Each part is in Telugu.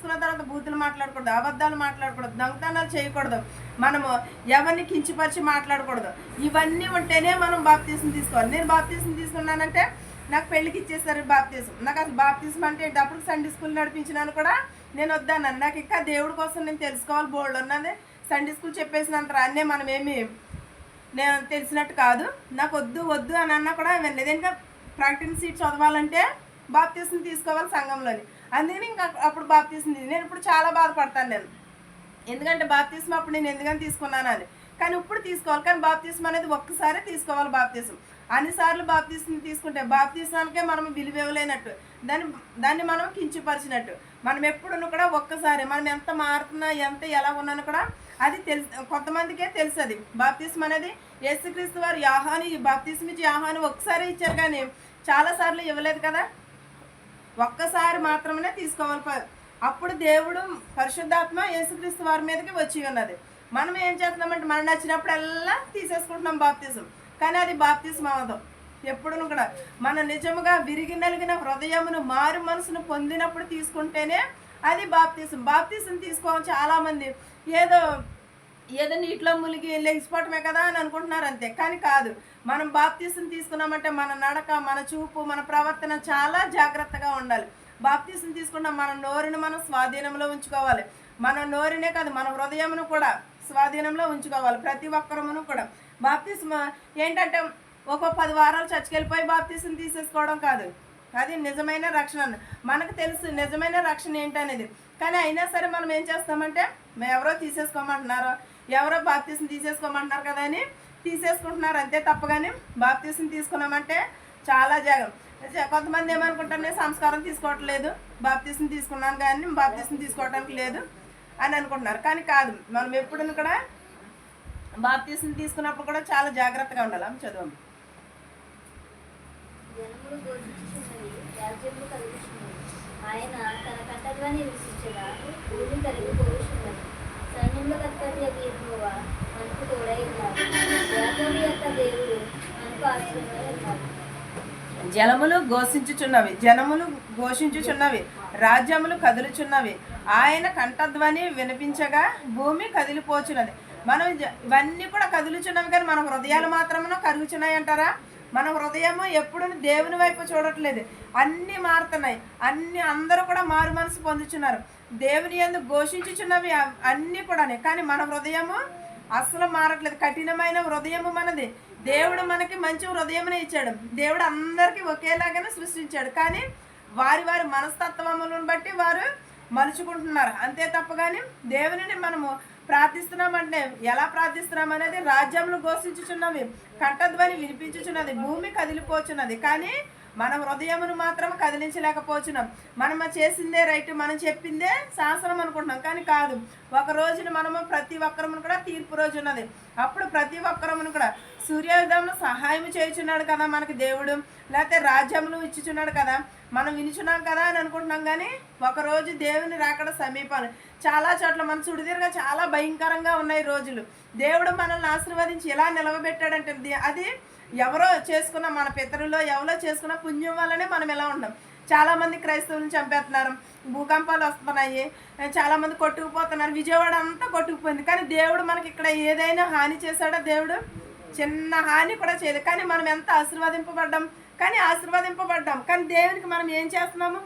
తీసుకున్న తర్వాత బూతులు మాట్లాడకూడదు, అబద్ధాలు మాట్లాడకూడదు, దొంగతనాలు చేయకూడదు, మనము ఎవరిని కించిపరిచి మాట్లాడకూడదు. ఇవన్నీ ఉంటేనే మనం బాప్తీసం తీసుకోవాలి. నేను బాప్తీసం తీసుకున్నానంటే నాకు పెళ్ళికి ఇచ్చేస్తారు బాప్తీసం. నాకు అసలు బాప్తీసం అంటే ఏంటి? అప్పుడు సండే స్కూల్ నడిపించినాను కూడా నేను వద్దన్నాను. నాకు ఇంకా దేవుడి కోసం నేను తెలుసుకోవాలి బోల్డ్ ఉన్నది. సండే స్కూల్ చెప్పేసినంత రాన్నే మనం ఏమి నేను తెలిసినట్టు కాదు. నాకు వద్దు వద్దు అని అన్నా కూడా వినలేదు. ఇంకా ప్రాక్టీస్ సీట్ చదవాలంటే బాప్తీసం తీసుకోవాలి సంఘంలోని. అందుకని ఇంకా అప్పుడు బాప్తీసం నేను ఇప్పుడు చాలా బాధపడతాను నేను, ఎందుకంటే బాప్తీసం అప్పుడు నేను ఎందుకని తీసుకున్నాను అని. కానీ ఇప్పుడు తీసుకోవాలి. కానీ బాప్తీసం అనేది ఒక్కసారి తీసుకోవాలి. బాప్తీసం అన్నిసార్లు బాప్తీసం తీసుకుంటే బాప్తీసానికే మనం విలువ ఇవ్వలేనట్టు, దాన్ని మనం కించిపరిచినట్టు. మనం ఎప్పుడున్నా కూడా ఒక్కసారి మనం ఎంత మారుతున్నా ఎంత ఎలా ఉన్నాను కూడా అది కొంతమందికే తెలుసు. అది బాప్తీసం అనేది యేసుక్రీస్తు వారు బాప్తీసం ఇచ్చి యాహాను ఒక్కసారి ఇచ్చారు, కానీ చాలాసార్లు ఇవ్వలేదు కదా. ఒక్కసారి మాత్రమే తీసుకోవాలి. అప్పుడు దేవుడు పరిశుద్ధాత్మ యేసుక్రీస్తు వారి మీదకి వచ్చి ఉన్నది. మనం ఏం చేస్తున్నామంటే మనం నచ్చినప్పుడల్లా తీసేసుకుంటున్నాం బాప్తీసం, కానీ అది బాప్తీసం అవ్వదు. ఎప్పుడును కూడా మన నిజముగా విరిగి నలిగిన హృదయమును మారు మనసును పొందినప్పుడు తీసుకుంటేనే అది బాప్తీసం. బాప్తీసం తీసుకోవాలి చాలామంది ఏదో నీటిలో మునిగి లెగిసిపోవటమే కదా అని అనుకుంటున్నారు, అంతే. కానీ కాదు. మనం బాప్తీసం తీసుకున్నామంటే మన నడక, మన చూపు, మన ప్రవర్తన చాలా జాగ్రత్తగా ఉండాలి. బాప్తీసం తీసుకున్న మన నోరుని మనం స్వాధీనంలో ఉంచుకోవాలి. మన నోరునే కాదు మన హృదయమును కూడా స్వాధీనంలో ఉంచుకోవాలి. ప్రతి ఒక్కరమును కూడా బాప్తీసం ఏంటంటే ఒక 10 వారాలు చర్చికి వెళ్ళిపోయి బాప్తీసం తీసేసుకోవడం కాదు. అది నిజమైన రక్షణ. మనకు తెలుసు నిజమైన రక్షణ ఏంటనేది. కానీ అయినా సరే మనం ఏం చేస్తామంటే ఎవరో తీసేసుకోమంటున్నారో, ఎవరో బాప్తీసం తీసేసుకోమంటున్నారు కదా అని తీసేసుకుంటున్నారు, అంతే తప్ప. కానీ బాప్తీసం తీసుకున్నామంటే చాలా జాగ్రత్త. కొంతమంది ఏమనుకుంటారు, నేను సంస్కారం తీసుకోవట్లేదు, బాప్తీసం తీసుకున్నాను కానీ బాప్తీసం తీసుకోవటానికి లేదు అని అనుకుంటున్నారు. కానీ కాదు. మనం ఎప్పుడు కూడా బాప్తీసం తీసుకున్నప్పుడు కూడా చాలా జాగ్రత్తగా ఉండాలి. చదువు. ఆయన తన కంఠధ్వని వినిపించగా భూమి కరిగిపోవచ్చున్నది. సైన్యంలో కర్తవ్యకు యెహోవా మనకు తోడై ఉన్నాడు. యాకోబు యొక్క దేవుడు మనకు ఆశ్రయమై ఉన్నాడు. జలములు ఘోషించుచున్నవి, జనములు ఘోషించుచున్నవి, రాజ్యములు కదులుచున్నవి. ఆయన కంఠధ్వని వినిపించగా భూమి కదిలిపోచున్నది. మనం ఇవన్నీ కూడా కదులుచున్నవి, కానీ మన హృదయాలు మాత్రమే కరుగుచున్నాయి అంటారా? మన హృదయము ఎప్పుడు దేవుని వైపు చూడట్లేదు. అన్నీ మారుతున్నాయి. అందరూ కూడా మారు మనసు పొందుచున్నారు. దేవుని యందు ఘోషించుచున్నవి అన్నీ కూడా, కానీ మన హృదయము అసలు మారట్లేదు. కఠినమైన హృదయము మనది. దేవుడు మనకి మంచి హృదయమునే ఇచ్చాడు. దేవుడు అందరికీ ఒకేలాగానే సృష్టించాడు, కానీ వారి మనస్తత్వములను బట్టి వారు మలుచుకుంటున్నారు, అంతే తప్ప. కానీ దేవునిని మనము ప్రార్థిస్తున్నామంటే ఎలా ప్రార్థిస్తున్నాం అనేది, రాజ్యములు ఘోషించుచున్నవి, కంఠధ్వని వినిపించుచున్నది, భూమి కదిలిపోచున్నది, కానీ మన హృదయమును మాత్రం కదిలించలేకపోతున్నాం. మనం చేసిందే రైట్, మనం చెప్పిందే శాసనం అనుకుంటున్నాం, కానీ కాదు. ఒక రోజున మనము ప్రతి ఒక్కరమును కూడా తీర్పు రోజు ఉన్నది. అప్పుడు ప్రతి ఒక్కరమును కూడా సూర్యోదయంలో సహాయం చేయుచున్నాడు కదా మనకి దేవుడు, లేకపోతే రాజ్యములు ఇచ్చుచున్నాడు కదా, మనం వినిచున్నాం కదా అని అనుకుంటున్నాం. కానీ ఒకరోజు దేవుని రాకడ సమీపాలు. చాలా చోట్ల మన చుడిదీరుగా చాలా భయంకరంగా ఉన్నాయి రోజులు. దేవుడు మనల్ని ఆశీర్వదించి ఎలా నిలవబెట్టాడంటే, అది ఎవరో చేసుకున్న, మన పితరులో ఎవరో చేసుకున్న పుణ్యం వల్లనే మనం ఎలా ఉన్నాం. చాలామంది క్రైస్తవులను చంపేస్తున్నారు, భూకంపాలు వస్తున్నాయి, చాలామంది కొట్టుకుపోతున్నారు, విజయవాడ అంతా కొట్టుకుపోయింది. కానీ దేవుడు మనకి ఇక్కడ ఏదైనా హాని చేశాడో? దేవుడు చిన్న హాని కూడా చేయలేదు. కానీ మనం ఎంత ఆశీర్వదింపబడ్డాం, కానీ దేవునికి మనం ఏం చేస్తున్నాము?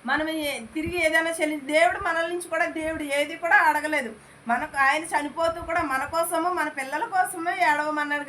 మనం తిరిగి ఏదైనా దేవుడు మనల నుంచి కూడా దేవుడు ఏది కూడా అడగలేదు. మనకు ఆయన చనిపోతూ కూడా మన కోసము మన పిల్లల కోసమే ఏడవమన్నాడు.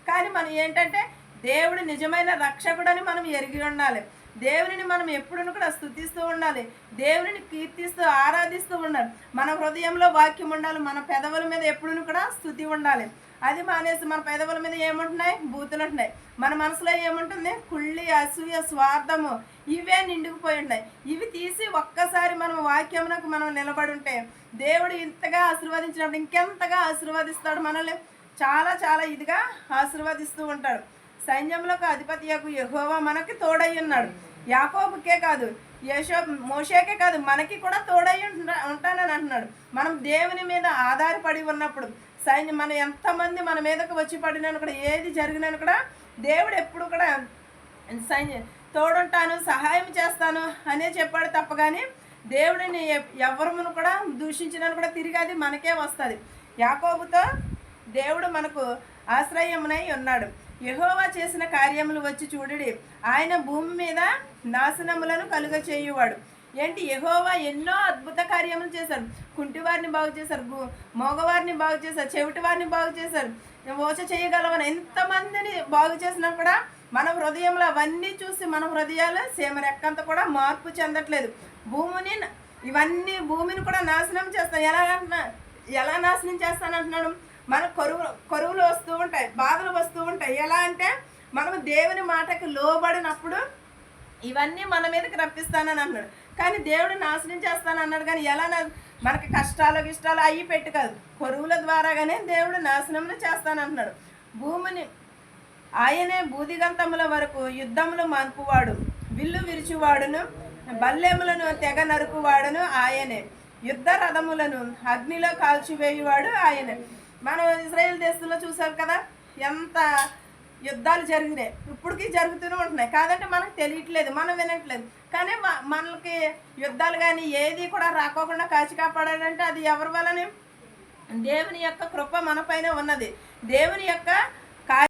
కానీ మనం ఏంటంటే దేవుడు నిజమైన రక్షకుడని మనం ఎరిగి ఉండాలి. దేవుని మనం ఎప్పుడూ కూడా స్తుతిస్తూ ఉండాలి, దేవుని కీర్తిస్తూ ఆరాధిస్తూ ఉండాలి. మన హృదయంలో వాక్యం ఉండాలి, మన పెదవుల మీద ఎప్పుడూ కూడా స్తుతి ఉండాలి. అది మానేసి మన పెదవుల మీద ఏముంటున్నాయి? బూతులు ఉంటున్నాయి. మన మనసులో ఏముంటుంది? కుళ్ళి, అసూయ, స్వార్థము, ఇవే నిండుకుపోయి ఉన్నాయి. ఇవి తీసి ఒక్కసారి మనం వాక్యమునకు మనం నిలబడి ఉంటే దేవుడు ఇంతగా ఆశీర్వదించినప్పుడు ఇంకెంతగా ఆశీర్వదిస్తాడు మనల్ని. చాలా చాలా ఇదిగా ఆశీర్వదిస్తూ ఉంటాడు. సైన్యములకు అధిపతియకు యెహోవా మనకి తోడై ఉన్నాడు. యాకోబుకే కాదు, మోషేకే కాదు, మనకి కూడా తోడై ఉంటానని అంటున్నాడు. మనం దేవుని మీద ఆధారపడి ఉన్నప్పుడు మనం ఎంతమంది మన మీదకు వచ్చి పడినాను కూడా, ఏది జరిగినాను కూడా దేవుడు ఎప్పుడు కూడా తోడుంటాను, సహాయం చేస్తాను అనే చెప్పాడు తప్ప. కానీ దేవుడిని ఎవరమును కూడా దూషించినను కూడా తిరిగి అది మనకే వస్తుంది. యాకోబుతో దేవుడు మనకు ఆశ్రయమునై ఉన్నాడు. యెహోవా చేసిన కార్యములు వచ్చి చూడుడి, ఆయన భూమి మీద నాశనములను కలుగ చేయువాడు. ఏంటి, యెహోవా ఎన్నో అద్భుత కార్యములు చేశారు. కుంటివారిని బాగు చేశారు, మగవారిని బాగు చేశారు, చెవిటి వారిని బాగు చేశారు, ఓచ చేయగలవని ఎంతమందిని బాగు చేసినా కూడా మన హృదయంలో అవన్నీ చూసి మన హృదయాలు సీమరెక్కంత కూడా మార్పు చెందట్లేదు. భూమిని కూడా నాశనం చేస్తాను. ఎలా నాశనం చేస్తానంటున్నాడు? మన కరువులు వస్తూ ఉంటాయి, బాధలు వస్తూ ఉంటాయి. ఎలా అంటే మనం దేవుని మాటకి లోబడినప్పుడు ఇవన్నీ మన మీదకి రప్పిస్తానని అన్నాడు. కానీ దేవుడు నాశనం చేస్తానన్నాడు. కానీ ఎలా మనకి గిష్టాలు అయ్యి పెట్టి కాదు, కరువుల ద్వారాగానే దేవుడు నాశనం చేస్తానంటున్నాడు. భూమిని ఆయనే బూదిగంతముల వరకు యుద్ధములు మనుపువాడు, విల్లు విరుచువాడును, బల్లెములను తెగ నరుకువాడును ఆయనే, యుద్ధ రథములను అగ్నిలో కాల్చివేయువాడు ఆయనే. మనం ఇజ్రాయెల్ దేశంలో చూసాం కదా, ఎంత యుద్ధాలు జరిగినాయి, ఇప్పటికీ జరుగుతూనే ఉంటున్నాయి. కాదంటే మనకు తెలియట్లేదు, మనం వినట్లేదు. కానీ మనకి యుద్ధాలు కానీ ఏది కూడా రాకోకుండా కాచి కాపాడాడంటే అది ఎవరి వల్లనే? దేవుని యొక్క కృప మన పైన ఉన్నది. దేవుని యొక్క